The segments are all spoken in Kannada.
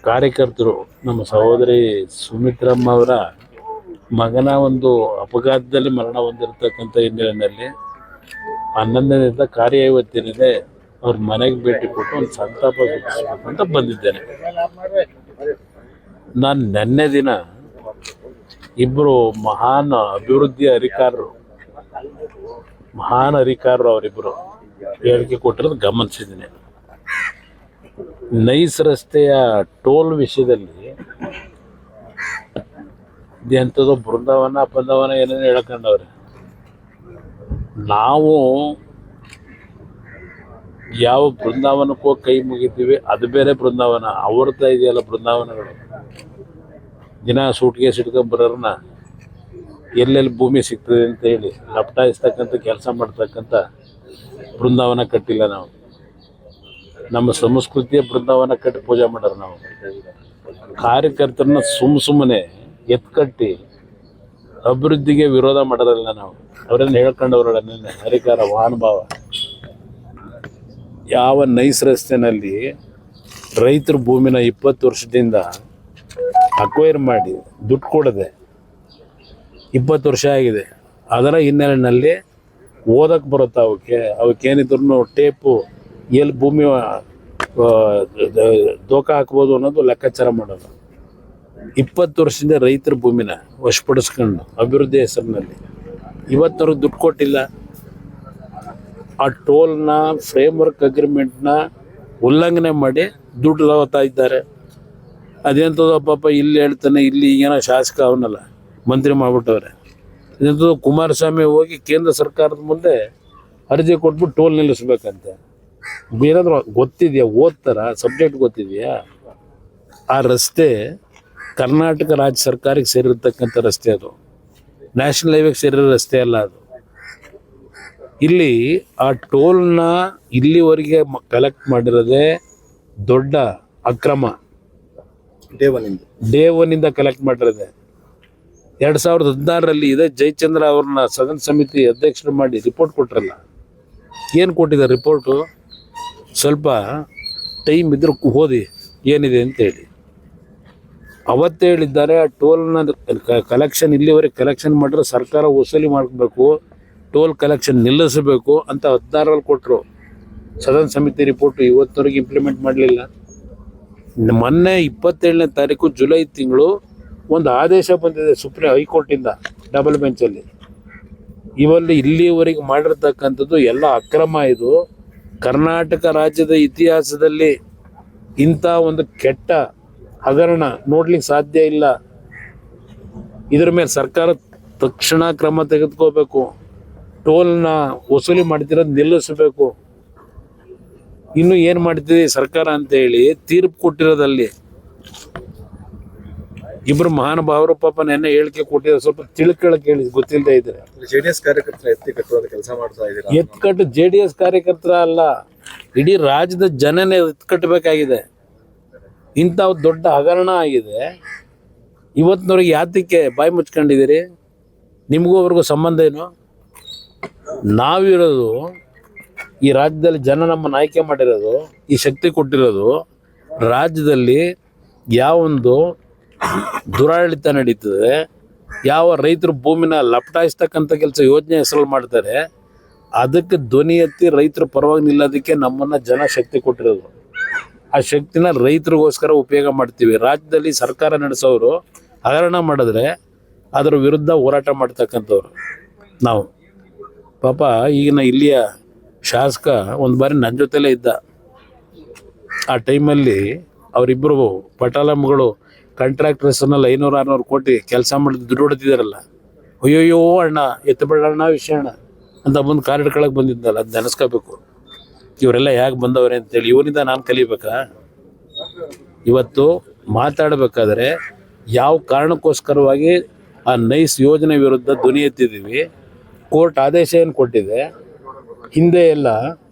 ಕಾರ್ಯಕರ್ತರು ನಮ್ಮ ಸಹೋದರಿ ಸುಮಿತ್ರಮ್ಮ ಅವರ ಮಗನ ಒಂದು ಅಪಘಾತದಲ್ಲಿ ಮರಣ ಹೊಂದಿರತಕ್ಕಂಥ ಹಿನ್ನೆಲೆಯಲ್ಲಿ 11ನೇ ದಿನದ ಕಾರ್ಯ ಇವತ್ತೇನಿದೆ ಅವ್ರ ಮನೆಗೆ ಭೇಟಿ ಕೊಟ್ಟು ಒಂದು ಸಂತಾಪ ಸೂಚಿಸಬೇಕು ಅಂತ ಬಂದಿದ್ದೇನೆ. ನಾನು ನಿನ್ನೆ ದಿನ ಇಬ್ಬರು ಮಹಾನ್ ಅಭಿವೃದ್ಧಿ ಅಧಿಕಾರರು ಅವರಿಬ್ಬರು ಹೇಳಿಕೆ ಕೊಟ್ಟಿರೋದು ಗಮನಿಸಿದ್ದೀನಿ. ನೈಸ್ ರಸ್ತೆಯ ಟೋಲ್ ವಿಷಯದಲ್ಲಿ ಎಂಥದ್ದು ಬೃಂದಾವನ ಏನೇನು ಹೇಳ್ಕೊಂಡವ್ರೆ. ನಾವು ಯಾವ ಬೃಂದಾವನಕ್ಕೂ ಕೈ ಮುಗಿತೀವಿ, ಅದು ಬೇರೆ ಬೃಂದಾವನ. ಅವ್ರದ್ದ ಇದೆಯಲ್ಲ ಬೃಂದಾವನಗಳು. ದಿನ ಸೂಟ್ಕೇಸ್ ಇಟ್ಕೊಂಡ್ಬರೋರನ್ನ ಎಲ್ಲೆಲ್ಲಿ ಭೂಮಿ ಸಿಗ್ತದೆ ಅಂತ ಹೇಳಿ ಲಪಟಾಯಿಸ್ತಕ್ಕಂಥ ಕೆಲಸ ಮಾಡ್ತಕ್ಕಂಥ ಬೃಂದಾವನ ಕಟ್ಟಿಲ್ಲ ನಾವು. ನಮ್ಮ ಸಂಸ್ಕೃತಿಯ ಬೃಂದಾವನ ಕಟ್ಟಿ ಪೂಜೆ ಮಾಡೋರು ನಾವು. ಕಾರ್ಯಕರ್ತರನ್ನ ಸುಮ್ಮನೆ ಎತ್ಕಟ್ಟಿ ಅಭಿವೃದ್ಧಿಗೆ ವಿರೋಧ ಮಾಡೋರಲ್ಲ ನಾವು. ಅವರನ್ನು ಹೇಳ್ಕೊಂಡವ್ರಲ್ಲ ನಿನ್ನೆ ಹರಿಕಾರ ಮಹಾನುಭಾವ. ಯಾವ ನೈಸ್ ರಸ್ತೆನಲ್ಲಿ ರೈತರ ಭೂಮಿನ 20 ವರ್ಷದಿಂದ ಅಕ್ವೈರ್ ಮಾಡಿ ದುಡ್ಡು ಕೊಡದೆ 20 ವರ್ಷ ಆಗಿದೆ. ಅದರ ಹಿನ್ನೆಲೆಯಲ್ಲಿ ಓದಕ್ಕೆ ಬರುತ್ತೆ ಅವಕ್ಕೇನಿದ್ರು ಟೇಪು ಎಲ್ಲಿ ಭೂಮಿ ದೋಖ ಹಾಕ್ಬೋದು ಅನ್ನೋದು ಲೆಕ್ಕಾಚಾರ ಮಾಡೋದು. 20 ವರ್ಷದಿಂದ ರೈತರ ಭೂಮಿನ ವಶಪಡಿಸ್ಕೊಂಡು ಅಭಿವೃದ್ಧಿ ಹೆಸರಿನಲ್ಲಿ ಇವತ್ತವ್ರಿಗೆ ದುಡ್ಡು ಕೊಟ್ಟಿಲ್ಲ. ಆ ಟೋಲ್ನ ಫ್ರೇಮ್ವರ್ಕ್ ಅಗ್ರಿಮೆಂಟ್ನ ಉಲ್ಲಂಘನೆ ಮಾಡಿ ದುಡ್ಡು ತಗೋತಾ ಇದ್ದಾರೆ. ಅದೆಂಥದ್ದು ಪಾಪ ಇಲ್ಲಿ ಹೇಳ್ತಾನೆ, ಇಲ್ಲಿ ಏನೋ ಶಾಸಕ ಅವನಲ್ಲ ಮಂತ್ರಿ ಮಾಡಿಬಿಟ್ಟವ್ರೆ. ಇದೆಂಥದ್ದು ಕುಮಾರಸ್ವಾಮಿ ಹೋಗಿ ಕೇಂದ್ರ ಸರ್ಕಾರದ ಮುಂದೆ ಅರ್ಜಿ ಕೊಟ್ಬಿಟ್ಟು ಟೋಲ್ ನಿಲ್ಲಿಸ್ಬೇಕಂತೆ. ಏನಾದರೂ ಗೊತ್ತಿದೆಯಾ? ಓದ್ತಾರ? ಸಬ್ಜೆಕ್ಟ್ ಗೊತ್ತಿದೆಯಾ? ಆ ರಸ್ತೆ ಕರ್ನಾಟಕ ರಾಜ್ಯ ಸರ್ಕಾರಕ್ಕೆ ಸೇರಿರ್ತಕ್ಕಂಥ ರಸ್ತೆ. ಅದು ನ್ಯಾಷನಲ್ ಹೈವೇಗೆ ಸೇರಿರೋ ರಸ್ತೆ ಅಲ್ಲ ಅದು. ಇಲ್ಲಿ ಆ ಟೋಲ್ನ ಇಲ್ಲಿವರೆಗೆ ಕಲೆಕ್ಟ್ ಮಾಡಿರೋದೇ ದೊಡ್ಡ ಅಕ್ರಮ. Day ಒನ್ನಿಂದ collect ಮಾಡಿರೋದೆ. 2016ರಲ್ಲಿ ಇದೇ ಜಯಚಂದ್ರ ಅವ್ರನ್ನ ಸದನ ಸಮಿತಿ ಅಧ್ಯಕ್ಷರು ಮಾಡಿ ರಿಪೋರ್ಟ್ ಕೊಟ್ರಲ್ಲ. ಏನು ಕೊಟ್ಟಿದ್ದಾರೆ ರಿಪೋರ್ಟು? ಸ್ವಲ್ಪ ಟೈಮ್ ಇದ್ರೆ ಓದಿ ಏನಿದೆ ಅಂತೇಳಿ. ಅವತ್ತೇ ಹೇಳಿದ್ದಾರೆ ಆ ಟೋಲ್ನ ಕಲೆಕ್ಷನ್ ಇಲ್ಲಿವರೆಗೆ ಕಲೆಕ್ಷನ್ ಮಾಡಿದ್ರೆ ಸರ್ಕಾರ ವಸೂಲಿ ಮಾಡಬೇಕು, ಟೋಲ್ ಕಲೆಕ್ಷನ್ ನಿಲ್ಲಿಸಬೇಕು ಅಂತ 16ರಲ್ಲಿ ಕೊಟ್ಟರು. ಸದನ ಸಮಿತಿ ರಿಪೋರ್ಟು ಇವತ್ತವರೆಗೆ ಇಂಪ್ಲಿಮೆಂಟ್ ಮಾಡಲಿಲ್ಲ. ಮೊನ್ನೆ 27ನೇ ತಾರೀಕು ಜುಲೈ ತಿಂಗಳು ಒಂದು ಆದೇಶ ಬಂದಿದೆ ಸುಪ್ರೀಂ ಹೈಕೋರ್ಟಿಂದ ಡಬಲ್ ಬೆಂಚಲ್ಲಿ. ಇಲ್ಲಿವರೆಗೆ ಮಾಡಿರ್ತಕ್ಕಂಥದ್ದು ಎಲ್ಲ ಅಕ್ರಮ. ಇದು ಕರ್ನಾಟಕ ರಾಜ್ಯದ ಇತಿಹಾಸದಲ್ಲಿ ಇಂಥ ಒಂದು ಕೆಟ್ಟ ಹಗರಣ ನೋಡ್ಲಿಕ್ಕೆ ಸಾಧ್ಯ ಇಲ್ಲ. ಇದ್ರ ಮೇಲೆ ಸರ್ಕಾರ ತಕ್ಷಣ ಕ್ರಮ ತೆಗೆದುಕೋಬೇಕು. ಟೋಲ್ನ ವಸೂಲಿ ಮಾಡ್ತಿರೋದು ನಿಲ್ಲಿಸಬೇಕು. ಇನ್ನು ಏನು ಮಾಡ್ತಿದೆ ಸರ್ಕಾರ ಅಂತ ಹೇಳಿ ತೀರ್ಪು ಕೊಟ್ಟಿರೋದಲ್ಲಿ ಇಬ್ರು ಮಹಾನುಭಾವರು ಪಾಪ ನೆನ್ನೆ ಹೇಳಿಕೆ ಕೊಟ್ಟಿದ್ದಾರೆ. ಸ್ವಲ್ಪ ತಿಳ್ಕೊಳಕ್ಕೆ ಹೇಳಿ ಗೊತ್ತಿಲ್ಲದೆ ಇದ್ರೆ. ಜೆಡಿಎಸ್ ಕಾರ್ಯಕರ್ತರ ಎತ್ತಿಕಟ್ಟುವ ಕೆಲಸ ಮಾಡ್ತಾ ಇದ್ದಾರೆ. ಎತ್ಕಟ್ಟು JDS ಕಾರ್ಯಕರ್ತರ ಅಲ್ಲ, ಇಡೀ ರಾಜ್ಯದ ಜನನೇ ಎತ್ಕಟ್ಟಬೇಕಾಗಿದೆ. ಇಂಥ ದೊಡ್ಡ ಹಗರಣ ಆಗಿದೆ. ಇವತ್ತಿನವ್ರಿಗೆ ಯಾತಕ್ಕೆ ಬಾಯಿ ಮುಚ್ಕೊಂಡಿದ್ದೀರಿ? ನಿಮಗೂ ಅವ್ರಿಗೂ ಸಂಬಂಧ ಏನು? ನಾವಿರೋದು ಈ ರಾಜ್ಯದಲ್ಲಿ, ಜನ ನಮ್ಮನ್ನು ಆಯ್ಕೆ ಮಾಡಿರೋದು, ಈ ಶಕ್ತಿ ಕೊಟ್ಟಿರೋದು. ರಾಜ್ಯದಲ್ಲಿ ಯಾವೊಂದು ದುರಾಡಳಿತ ನಡೀತದೆ, ಯಾವ ರೈತರ ಭೂಮಿನ ಲಪಟಾಯಿಸ್ತಕ್ಕಂಥ ಕೆಲಸ ಯೋಜನೆ ಹೆಸರಲ್ಲಿ ಮಾಡ್ತಾರೆ, ಅದಕ್ಕೆ ಧ್ವನಿ ಎತ್ತಿ ರೈತರ ಪರವಾಗಿ ನಿಲ್ಲೋದಕ್ಕೆ ನಮ್ಮನ್ನು ಜನ ಶಕ್ತಿ ಕೊಟ್ಟಿರೋದು. ಆ ಶಕ್ತಿನ ರೈತರಿಗೋಸ್ಕರ ಉಪಯೋಗ ಮಾಡ್ತೀವಿ. ರಾಜ್ಯದಲ್ಲಿ ಸರ್ಕಾರ ನಡೆಸೋರು ಹಗರಣ ಮಾಡಿದ್ರೆ ಅದರ ವಿರುದ್ಧ ಹೋರಾಟ ಮಾಡ್ತಕ್ಕಂಥವ್ರು ನಾವು. ಪಾಪ ಈಗಿನ ಇಲ್ಲಿಯ ಶಾಸಕ ಒಂದು ಬಾರಿ ನನ್ನ ಜೊತೆಲೇ ಇದ್ದ. ಆ ಟೈಮಲ್ಲಿ ಅವರಿಬ್ಬರು ಪಟಾಲಂಗಳು ಕಾಂಟ್ರಾಕ್ಟರ್ಸ್ನಲ್ಲಿ 500-600 ಕೋಟಿ ಕೆಲಸ ಮಾಡಿದ್ದು ದುಡ್ಡು ಹೊಡ್ತಿದ್ದಾರಲ್ಲ. ಅಯ್ಯೋಯ್ಯೋ ಅಣ್ಣ ಎತ್ತಬೇಡಣ್ಣ ವಿಷಯ ಅಣ್ಣ ಅಂತ ಬಂದು ಕಾರ್ ಹಿಡ್ಕೊಳಕ್ಕೆ ಬಂದಿದ್ದಲ್ಲ, ಅದು ನೆನೆಸ್ಕೋಬೇಕು. ಇವರೆಲ್ಲ ಯಾಕೆ ಬಂದವ್ರೆ ಅಂತೇಳಿ ಇವರಿಂದ ನಾನು ಕಲಿಬೇಕಾ? ಇವತ್ತು ಮಾತಾಡಬೇಕಾದ್ರೆ ಯಾವ ಕಾರಣಕ್ಕೋಸ್ಕರವಾಗಿ ಆ ನೈಸ್ ಯೋಜನೆ ವಿರುದ್ಧ ಧ್ವನಿ ಎತ್ತಿದ್ದೀವಿ, ಕೋರ್ಟ್ ಆದೇಶ ಏನು ಕೊಟ್ಟಿದೆ, ಹಿಂದೆ ಎಲ್ಲ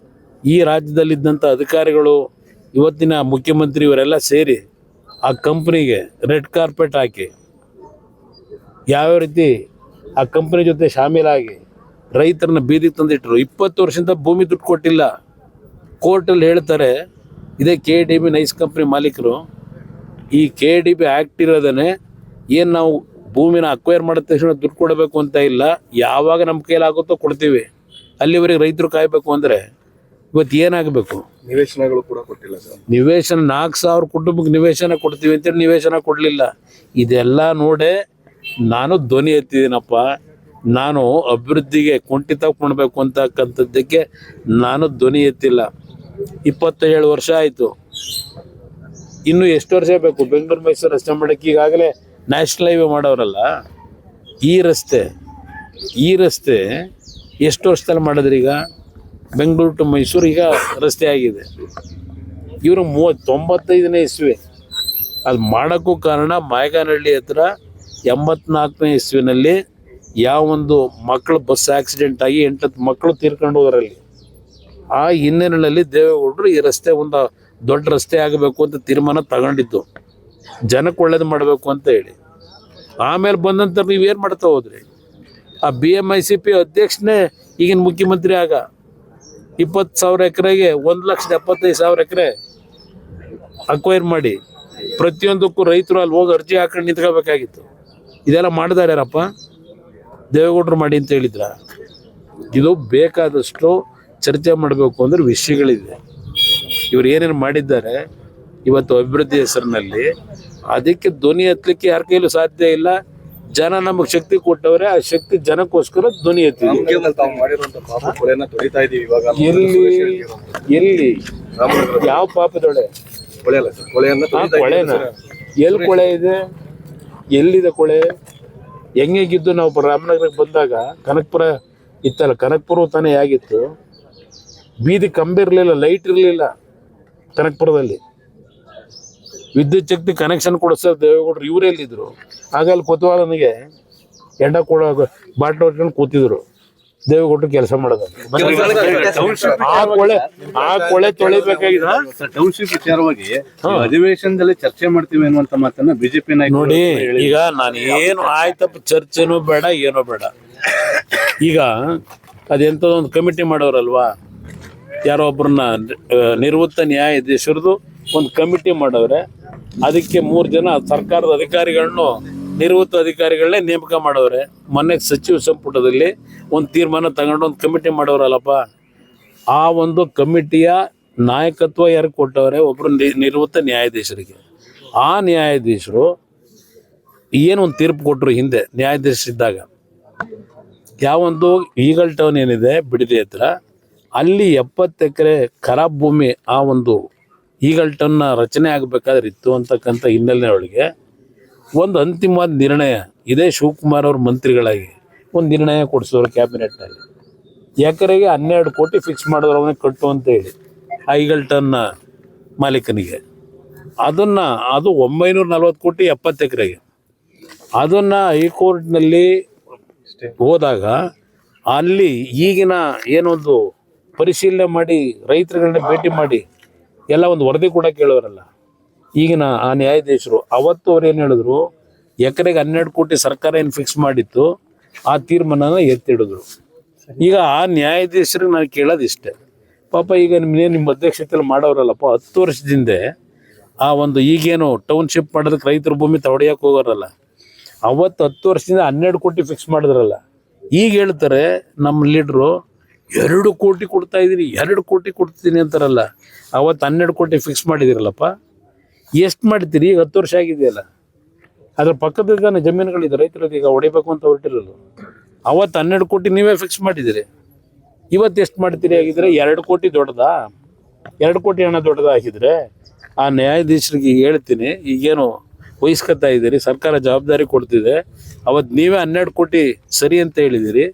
ಈ ರಾಜ್ಯದಲ್ಲಿದ್ದಂಥ ಅಧಿಕಾರಿಗಳು, ಇವತ್ತಿನ ಮುಖ್ಯಮಂತ್ರಿ ಇವರೆಲ್ಲ ಸೇರಿ ಆ ಕಂಪ್ನಿಗೆ ರೆಡ್ ಕಾರ್ಪೆಟ್ ಹಾಕಿ ಯಾವ ರೀತಿ ಆ ಕಂಪ್ನಿ ಜೊತೆ ಶಾಮೀಲಾಗಿ ರೈತರನ್ನ ಬೀದಿಗೆ ತಂದಿಟ್ಟರು. 20 ವರ್ಷದಿಂದ ಭೂಮಿ ದುಡ್ಡು ಕೊಟ್ಟಿಲ್ಲ. ಕೋರ್ಟಲ್ಲಿ ಹೇಳ್ತಾರೆ, ಇದೇ KDB ನೈಸ್ ಕಂಪ್ನಿ ಮಾಲೀಕರು ಈ KDP ಆ್ಯಕ್ಟ್ ಇರೋದನ್ನೇ ಏನು ನಾವು ಭೂಮಿನ ಅಕ್ವೈರ್ ಮಾಡಿದ ತಕ್ಷಣ ದುಡ್ಡು ಕೊಡಬೇಕು ಅಂತ ಇಲ್ಲ, ಯಾವಾಗ ನಮ್ಮ ಕೈಲಾಗುತ್ತೋ ಕೊಡ್ತೀವಿ. ಅಲ್ಲಿವರೆಗೆ ರೈತರು ಕಾಯಬೇಕು ಅಂದರೆ ಇವತ್ತು ಏನಾಗಬೇಕು? ನಿವೇಶನಗಳು ಕೂಡ ಕೊಟ್ಟಿಲ್ಲ ಸರ್. ನಿವೇಶನ 4,000 ಕುಟುಂಬಕ್ಕೆ ನಿವೇಶನ ಕೊಡ್ತೀವಿ ಅಂತೇಳಿ ನಿವೇಶನ ಕೊಡಲಿಲ್ಲ. ಇದೆಲ್ಲ ನೋಡೇ ನಾನು ಧ್ವನಿ ಎತ್ತಿದ್ದೀನಪ್ಪ. ನಾನು ಅಭಿವೃದ್ಧಿಗೆ ಕುಂಠಿತ ಕೊಡಬೇಕು ಅಂತಕ್ಕಂಥದ್ದಕ್ಕೆ ನಾನು ಧ್ವನಿ ಎತ್ತಿಲ್ಲ. 27 ವರ್ಷ ಆಯಿತು. ಇನ್ನು ಎಷ್ಟು ವರ್ಷ ಬೇಕು ಬೆಂಗಳೂರು ಮೈಸೂರು ರಸ್ತೆ ಮಾಡೋಕ್ಕೆ? ಈಗಾಗಲೇ ನ್ಯಾಷನಲ್ ಹೈವೇ ಮಾಡೋರಲ್ಲ. ಈ ರಸ್ತೆ ಎಷ್ಟು ವರ್ಷದಲ್ಲಿ ಮಾಡಿದ್ರಿ? ಈಗ ಬೆಂಗಳೂರು ಟು ಮೈಸೂರು ಈಗ ರಸ್ತೆ ಆಗಿದೆ. ಇವರು 95ನೇ ಇಸ್ವಿ ಅದು ಮಾಡೋಕ್ಕೂ ಕಾರಣ ಮಾಯಗಾನಹಳ್ಳಿ ಹತ್ರ 84ನೇ ಇಸ್ವಿನಲ್ಲಿ ಯಾವೊಂದು ಮಕ್ಕಳು ಬಸ್ ಆಕ್ಸಿಡೆಂಟ್ ಆಗಿ 8 ಮಕ್ಕಳು ತೀರ್ಕೊಂಡು ಹೋದ್ರಲ್ಲಿ. ಆ ಹಿನ್ನೆಲೆಯಲ್ಲಿ ದೇವೇಗೌಡರು ಈ ರಸ್ತೆ ಒಂದು ದೊಡ್ಡ ರಸ್ತೆ ಆಗಬೇಕು ಅಂತ ತೀರ್ಮಾನ ತಗೊಂಡಿದ್ದು, ಜನಕ್ಕೆ ಒಳ್ಳೇದು ಮಾಡಬೇಕು ಅಂತ ಹೇಳಿ. ಆಮೇಲೆ ಬಂದಂತ ನೀವೇನು ಮಾಡ್ತಾ ಹೋದ್ರಿ? ಆ BMICP ಅಧ್ಯಕ್ಷನೇ ಈಗಿನ ಮುಖ್ಯಮಂತ್ರಿ ಆಗ 20,000 ಎಕರೆಗೆ 1,75,000 ಎಕರೆ ಅಕ್ವೈರ್ ಮಾಡಿ ಪ್ರತಿಯೊಂದಕ್ಕೂ ರೈತರು ಅಲ್ಲಿ ಹೋಗಿ ಅರ್ಜಿ ಹಾಕೊಂಡು ನಿಂತ್ಕೋಬೇಕಾಗಿತ್ತು. ಇದೆಲ್ಲ ಮಾಡಿದಾರೆ ಯಾರಪ್ಪ? ದೇವೇಗೌಡರು ಮಾಡಿ ಅಂತ ಹೇಳಿದ್ರ? ಇದು ಬೇಕಾದಷ್ಟು ಚರ್ಚೆ ಮಾಡಬೇಕು ಅಂದ್ರೆ ವಿಷಯಗಳಿದೆ. ಇವ್ರು ಏನೇನು ಮಾಡಿದ್ದಾರೆ ಇವತ್ತು ಅಭಿವೃದ್ಧಿ ಹೆಸರಿನಲ್ಲಿ, ಅದಕ್ಕೆ ಧ್ವನಿ ಎತ್ತಲಿಕ್ಕೆ ಯಾರ ಕೈಲೂ ಸಾಧ್ಯ ಇಲ್ಲ. ಜನ ನಮಗೆ ಶಕ್ತಿ ಕೊಟ್ಟವ್ರೆ, ಆ ಶಕ್ತಿ ಜನಕ್ಕೋಸ್ಕರ ಧ್ವನಿ ಎತ್ತಿದ್ದೀವಿ. ಎಲ್ಲಿ ಯಾವ ಪಾಪದೊಳೆ? ಕೊಳೆನ ಎಲ್ಲಿ ಕೊಳೆ ಇದೆ? ಎಲ್ಲಿದೆ ಕೊಳೆ? ಹೆಂಗಿದ್ದು ನಾವು ರಾಮನಗರಕ್ಕೆ ಬಂದಾಗ ಕನಕಪುರ ಇತ್ತಲ್ಲ, ಕನಕಪುರ ತಾನೇ ಆಗಿತ್ತು. ಬೀದಿ ಕಂಬಿ ಇರಲಿಲ್ಲ, ಲೈಟ್ ಇರಲಿಲ್ಲ ಕನಕಪುರದಲ್ಲಿ. ವಿದ್ಯುತ್ ಶಕ್ತಿ ಕನೆಕ್ಷನ್ ಕೊಡಿಸೋದು ದೇವೇಗೌಡರು. ಇವರೆಲ್ಲಿದ್ರು? ಆಗ ಅಲ್ಲಿ ಕೊತ್ವಾಲನಿಗೆ ಎಂಡ ಕೊಡೋ ಬಾಟ್ಲು ಹೊಟ್ಕೊಂಡು ಕೂತಿದ್ರು ದೇವೇಗೌಡರು ಕೆಲಸ ಮಾಡೋದು. ಆ ಕೊಳೆ ತೊಳಿಬೇಕಾಗಿದೆ. ಟೌನ್ಶಿಪ್ ವಿಚಾರವಾಗಿ ಅಧಿವೇಶನದಲ್ಲಿ ಚರ್ಚೆ ಮಾಡ್ತೀವಿ ಅನ್ನುವಂತ ಮಾತನ್ನ ಬಿಜೆಪಿ ನಾಯಕರು ನೋಡಿ. ಈಗ ನಾನು ಏನು ಆಯ್ತಪ್ಪ, ಚರ್ಚೆನೂ ಬೇಡ, ಏನೋ ಬೇಡ. ಈಗ ಅದೆಂಥದೊಂದು ಕಮಿಟಿ ಮಾಡೋರಲ್ವಾ, ಯಾರೋ ಒಬ್ಬರನ್ನ ನಿವೃತ್ತ ನ್ಯಾಯಾಧೀಶರದು ಒಂದು ಕಮಿಟಿ ಮಾಡವ್ರೆ. ಅದಕ್ಕೆ 3 ಜನ ಸರ್ಕಾರದ ಅಧಿಕಾರಿಗಳನ್ನು, ನಿವೃತ್ತ ಅಧಿಕಾರಿಗಳನ್ನೇ ನೇಮಕ ಮಾಡವ್ರೆ. ಮೊನ್ನೆ ಸಚಿವ ಸಂಪುಟದಲ್ಲಿ ಒಂದು ತೀರ್ಮಾನ ತಗೊಂಡು ಒಂದು ಕಮಿಟಿ ಮಾಡೋರಲ್ಲಪ್ಪ. ಆ ಒಂದು ಕಮಿಟಿಯ ನಾಯಕತ್ವ ಯಾರಿಗೆ ಕೊಟ್ಟವ್ರೆ? ಒಬ್ಬರು ನಿವೃತ್ತ ನ್ಯಾಯಾಧೀಶರಿಗೆ. ಆ ನ್ಯಾಯಾಧೀಶರು ಏನೊಂದು ತೀರ್ಪು ಕೊಟ್ಟರು ಹಿಂದೆ ನ್ಯಾಯಾಧೀಶರಿದ್ದಾಗ. ಯಾವೊಂದು ಈಗಲ್ ಟೌನ್ ಏನಿದೆ ಬಿಡದಿ ಹತ್ರ, ಅಲ್ಲಿ 70 ಎಕರೆ ಖರಾಬ್ ಭೂಮಿ ಆ ಒಂದು ಈಗಲ್ ಟೌನ್ನ ರಚನೆ ಆಗಬೇಕಾದ್ರೆ ಇತ್ತು ಅಂತಕ್ಕಂಥ ಹಿನ್ನೆಲೆ ಒಳಗೆ ಒಂದು ಅಂತಿಮವಾದ ನಿರ್ಣಯ, ಇದೇ ಶಿವಕುಮಾರ್ ಅವ್ರ ಮಂತ್ರಿಗಳಾಗಿ ಒಂದು ನಿರ್ಣಯ ಕೊಡಿಸೋರು ಕ್ಯಾಬಿನೆಟ್ನಲ್ಲಿ. ಎಕರೆಗೆ 12 ಕೋಟಿ ಫಿಕ್ಸ್ ಮಾಡಿದ್ರು ಅವನಿಗೆ ಕಟ್ಟು ಅಂತ ಹೇಳಿ ಆ ಈಗಲ್ ಟೌನ್ನ ಮಾಲೀಕನಿಗೆ. ಅದು 940 ಕೋಟಿ 70 ಎಕರೆಗೆ. ಅದನ್ನು ಹೈಕೋರ್ಟ್ನಲ್ಲಿ ಹೋದಾಗ ಅಲ್ಲಿ ಈಗಿನ ಏನೊಂದು ಪರಿಶೀಲನೆ ಮಾಡಿ ರೈತರುಗಳನ್ನ ಭೇಟಿ ಮಾಡಿ ಎಲ್ಲ ಒಂದು ವರದಿ ಕೂಡ ಕೇಳೋರಲ್ಲ ಈಗಿನ ಆ ನ್ಯಾಯಾಧೀಶರು. ಅವತ್ತು ಅವ್ರು ಏನು ಹೇಳಿದ್ರು? ಎಕರೆಗೆ 12 ಕೋಟಿ ಸರ್ಕಾರ ಏನು ಫಿಕ್ಸ್ ಮಾಡಿತ್ತು ಆ ತೀರ್ಮಾನನ ಎತ್ತಿಡಿದ್ರು. ಈಗ ಆ ನ್ಯಾಯಾಧೀಶರಿಗೆ ನಾನು ಕೇಳೋದು ಇಷ್ಟೇ, ಪಾಪ ಈಗ ನಿಮ್ಮ ಅಧ್ಯಕ್ಷತೆಯಲ್ಲಿ ಮಾಡೋರಲ್ಲಪ್ಪ, 10 ವರ್ಷದಿಂದ ಆ ಒಂದು ಈಗೇನು ಟೌನ್ಶಿಪ್ ಮಾಡೋದಕ್ಕೆ ರೈತರ ಭೂಮಿ ತಗೊಡಿಯಕ್ಕೆ ಹೋಗೋರಲ್ಲ, ಅವತ್ತು 10 ವರ್ಷದಿಂದ 12 ಕೋಟಿ ಫಿಕ್ಸ್ ಮಾಡಿದ್ರಲ್ಲ. ಈಗ ಹೇಳ್ತಾರೆ ನಮ್ಮ ಲೀಡ್ರು 2 ಕೋಟಿ ಕೊಡ್ತಾ ಇದ್ದೀನಿ, 2 ಕೋಟಿ ಕೊಡ್ತೀನಿ ಅಂತಾರಲ್ಲ. ಅವತ್ತು 12 ಕೋಟಿ ಫಿಕ್ಸ್ ಮಾಡಿದಿರಲ್ಲಪ್ಪ, ಎಷ್ಟು ಮಾಡ್ತೀರಿ? ಈಗ 10 ವರ್ಷ ಆಗಿದೆಯಲ್ಲ. ಅದ್ರ ಪಕ್ಕದ ಜಮೀನುಗಳಿದೆ ರೈತರದ್ದು, ಈಗ ಹೊಡಿಬೇಕು ಅಂತ ಹೊರಟಿರೋದು. ಅವತ್ತು 12 ಕೋಟಿ ನೀವೇ ಫಿಕ್ಸ್ ಮಾಡಿದ್ದೀರಿ, ಇವತ್ತು ಎಷ್ಟು ಮಾಡ್ತೀರಿ? ಆಗಿದ್ರೆ 2 ಕೋಟಿ ದೊಡ್ಡದಾ? 2 ಕೋಟಿ ಹಣ ದೊಡ್ಡದಾ ಆಗಿದ್ರೆ ಆ ನ್ಯಾಯಾಧೀಶರಿಗೆ ಹೇಳ್ತೀನಿ, ಈಗೇನು ವಹಿಸ್ಕೊತಾ ಇದ್ದೀರಿ, ಸರ್ಕಾರ ಜವಾಬ್ದಾರಿ ಕೊಡ್ತಿದೆ. ಅವತ್ತು ನೀವೇ 12 ಕೋಟಿ ಸರಿ ಅಂತ ಹೇಳಿದ್ದೀರಿ,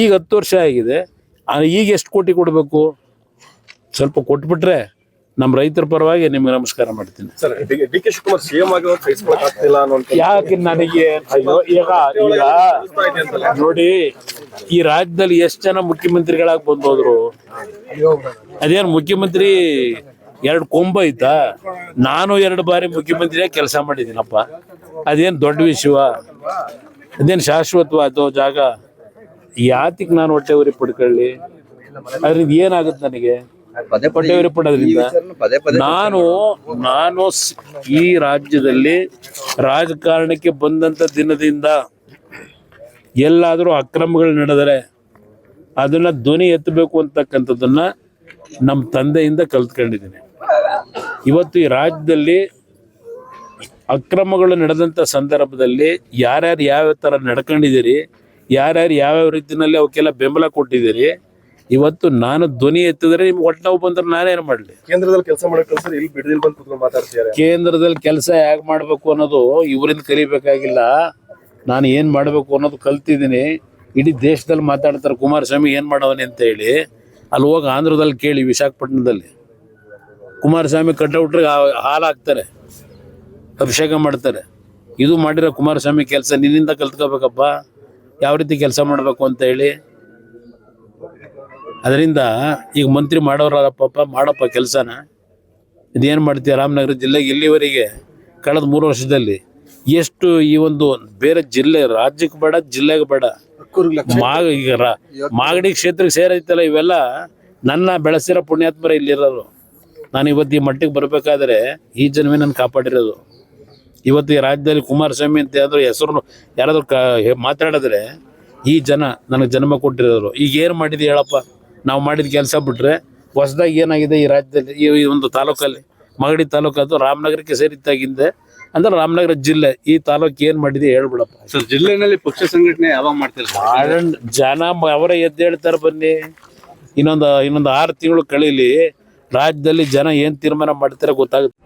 ಈಗ 10 ವರ್ಷ ಆಗಿದೆ, ಈಗ ಎಷ್ಟು ಕೋಟಿ ಕೊಡಬೇಕು? ಸ್ವಲ್ಪ ಕೊಟ್ಬಿಟ್ರೆ ನಮ್ಮ ರೈತರ ಪರವಾಗಿ ನಿಮ್ಗೆ ನಮಸ್ಕಾರ ಮಾಡ್ತೀನಿ. Sir, D K Shivakumar CM ಆಗಿ ಸಹಿಸ್ಕೊಳಕ್ಕಾಗ್ತಿಲ್ಲ ಅನ್ನೋ ಯಾಕೆ ನನಗೆ ಅಯ್ಯೋ, ಈಗ ನೋಡಿ, ಈ ರಾಜ್ಯದಲ್ಲಿ ಎಷ್ಟು ಜನ ಮುಖ್ಯಮಂತ್ರಿಗಳಾಗಿ ಬಂದೋದ್ರು? ಅದೇನು ಮುಖ್ಯಮಂತ್ರಿ 2 ಕೊಂಬ ಐತಾ? ನಾನು 2 ಬಾರಿ ಮುಖ್ಯಮಂತ್ರಿಯಾಗಿ ಕೆಲಸ ಮಾಡಿದ್ದೀನಪ್ಪ. ಅದೇನು ದೊಡ್ಡ ವಿಷಯ? ಅದೇನು ಶಾಶ್ವತವಾದ ಜಾಗ? ಯಾತಿಗೆ ನಾನು ಹೊಟ್ಟೆ ಉರಿ ಪಡ್ಕೊಳ್ಳಿ? ಅದರಿಂದ ಏನಾಗುತ್ತೆ ನನಗೆ? ಹೊಟ್ಟೆವರಿ ಪಡೋದ್ರಿಂದ ನಾನು ಈ ರಾಜ್ಯದಲ್ಲಿ ರಾಜಕಾರಣಕ್ಕೆ ಬಂದಂತ ದಿನದಿಂದ ಎಲ್ಲಾದರೂ ಅಕ್ರಮಗಳು ನಡೆದರೆ ಅದನ್ನ ಧ್ವನಿ ಎತ್ತಬೇಕು ಅಂತಕ್ಕಂಥದ್ದನ್ನ ನಮ್ಮ ತಂದೆಯಿಂದ ಕಲ್ತ್ಕೊಂಡಿದ್ದೀನಿ. ಇವತ್ತು ಈ ರಾಜ್ಯದಲ್ಲಿ ಅಕ್ರಮಗಳು ನಡೆದಂಥ ಸಂದರ್ಭದಲ್ಲಿ ಯಾರ್ಯಾರು ಯಾವ್ಯಾವ ಥರ ನಡ್ಕೊಂಡಿದ್ದೀರಿ, ಯಾರ್ಯಾರು ಯಾವ್ಯಾವ ರೀತಿಯಲ್ಲಿ ಅವಕ್ಕೆಲ್ಲ ಬೆಂಬಲ ಕೊಟ್ಟಿದ್ದೀರಿ, ಇವತ್ತು ನಾನು ಧ್ವನಿ ಎತ್ತಿದ್ರೆ ನಿಮ್ಗೆ ಹೊಟ್ಟೆ ನೋವು ಬಂದ್ರೆ ನಾನೇನು ಮಾಡಲಿ? ಕೇಂದ್ರದಲ್ಲಿ ಕೆಲಸ ಮಾಡಕ್ಕೆ ಕಳ್ಸಿದ್ರೆ ಇಲ್ಲಿ ಬಿಡದಿಲ್ ಬಂದು ಕೂತ್ಕೊಂಡು ಮಾತಾಡ್ತಿದ್ದಾರೆ. ಕೇಂದ್ರದಲ್ಲಿ ಕೆಲಸ ಹೇಗೆ ಮಾಡಬೇಕು ಅನ್ನೋದು ಇವರಿಂದ ಕಲಿಬೇಕಾಗಿಲ್ಲ. ನಾನು ಏನು ಮಾಡಬೇಕು ಅನ್ನೋದು ಕಲ್ತಿದ್ದೀನಿ. ಇಡೀ ದೇಶದಲ್ಲಿ ಮಾತಾಡ್ತಾರೆ ಕುಮಾರಸ್ವಾಮಿ ಏನು ಮಾಡವನೆ ಅಂತ ಹೇಳಿ. ಅಲ್ಲಿ ಹೋಗಿ ಆಂಧ್ರದಲ್ಲಿ ಕೇಳಿ, ವಿಶಾಖಪಟ್ಟಣದಲ್ಲಿ ಕುಮಾರಸ್ವಾಮಿ ಕಟ್ಔಟ್ರಿಗೆ ಹಾಲು ಹಾಕ್ತಾರೆ, ಅಭಿಷೇಕ ಮಾಡ್ತಾರೆ. ಇದು ಮಾಡಿರೋ ಕುಮಾರಸ್ವಾಮಿ ಕೆಲಸ ನಿನ್ನಿಂದ ಕಲ್ತ್ಕೋಬೇಕಪ್ಪ ಯಾವ ರೀತಿ ಕೆಲಸ ಮಾಡಬೇಕು ಅಂತ ಹೇಳಿ. ಅದರಿಂದ ಈಗ ಮಂತ್ರಿ ಮಾಡೋರಪ್ಪ ಮಾಡಪ್ಪ ಕೆಲಸನ. ಇದೇನು ಮಾಡ್ತೀಯ? ರಾಮನಗರ ಜಿಲ್ಲೆಗೆ ಇಲ್ಲಿವರೆಗೆ ಕಳೆದ 3 ವರ್ಷದಲ್ಲಿ ಎಷ್ಟು ಈ ಒಂದು ಬೇರೆ ಜಿಲ್ಲೆ, ರಾಜ್ಯಕ್ಕೆ ಬೇಡ, ಜಿಲ್ಲೆಗೆ ಬೇಡ, ಈಗ ಮಾಗಡಿ ಕ್ಷೇತ್ರಕ್ಕೆ ಸೇರೈತಲ್ಲ, ಇವೆಲ್ಲ ನನ್ನ ಬೆಳೆಸಿರೋ ಪುಣ್ಯಾತ್ಮರ ಇಲ್ಲಿರೋರು. ನಾನು ಇವತ್ತು ಈ ಮಟ್ಟಿಗೆ ಬರಬೇಕಾದ್ರೆ ಈ ಜನವೇ ನನ್ನ ಕಾಪಾಡಿರೋದು. ಇವತ್ತು ಈ ರಾಜ್ಯದಲ್ಲಿ ಕುಮಾರಸ್ವಾಮಿ ಅಂತ ಯಾವ್ದಾದ್ರು ಹೆಸರು ಯಾರಾದ್ರೂ ಮಾತಾಡಿದ್ರೆ ಈ ಜನ ನನಗೆ ಜನ್ಮ ಕೊಟ್ಟಿರೋರು. ಈಗ ಏನು ಮಾಡಿದೆ ಹೇಳಪ್ಪ? ನಾವು ಮಾಡಿದ ಕೆಲಸ ಬಿಟ್ರೆ ಹೊಸದಾಗಿ ಏನಾಗಿದೆ ಈ ರಾಜ್ಯದಲ್ಲಿ, ಈ ಒಂದು ತಾಲೂಕಲ್ಲಿ, ಮಾಗಡಿ ತಾಲೂಕು ಅದು ರಾಮನಗರಕ್ಕೆ ಸೇರಿದ್ದಾಗಿಂದೆ ಅಂದ್ರೆ ರಾಮನಗರ ಜಿಲ್ಲೆ, ಈ ತಾಲೂಕು ಏನು ಮಾಡಿದೆ ಹೇಳ್ಬಿಡಪ್ಪ. ಸರ್, ಜಿಲ್ಲೆನಲ್ಲಿ ಪಕ್ಷ ಸಂಘಟನೆ ಯಾವಾಗ ಮಾಡ್ತೀರಾ? ಜನ ಅವರೇ ಎದ್ದೇಳ್ತಾರೆ. ಬನ್ನಿ, ಇನ್ನೊಂದು 6 ತಿಂಗಳು ಕಳೀಲಿ, ರಾಜ್ಯದಲ್ಲಿ ಜನ ಏನು ತೀರ್ಮಾನ ಮಾಡ್ತಾರೆ ಗೊತ್ತಾಗುತ್ತೆ.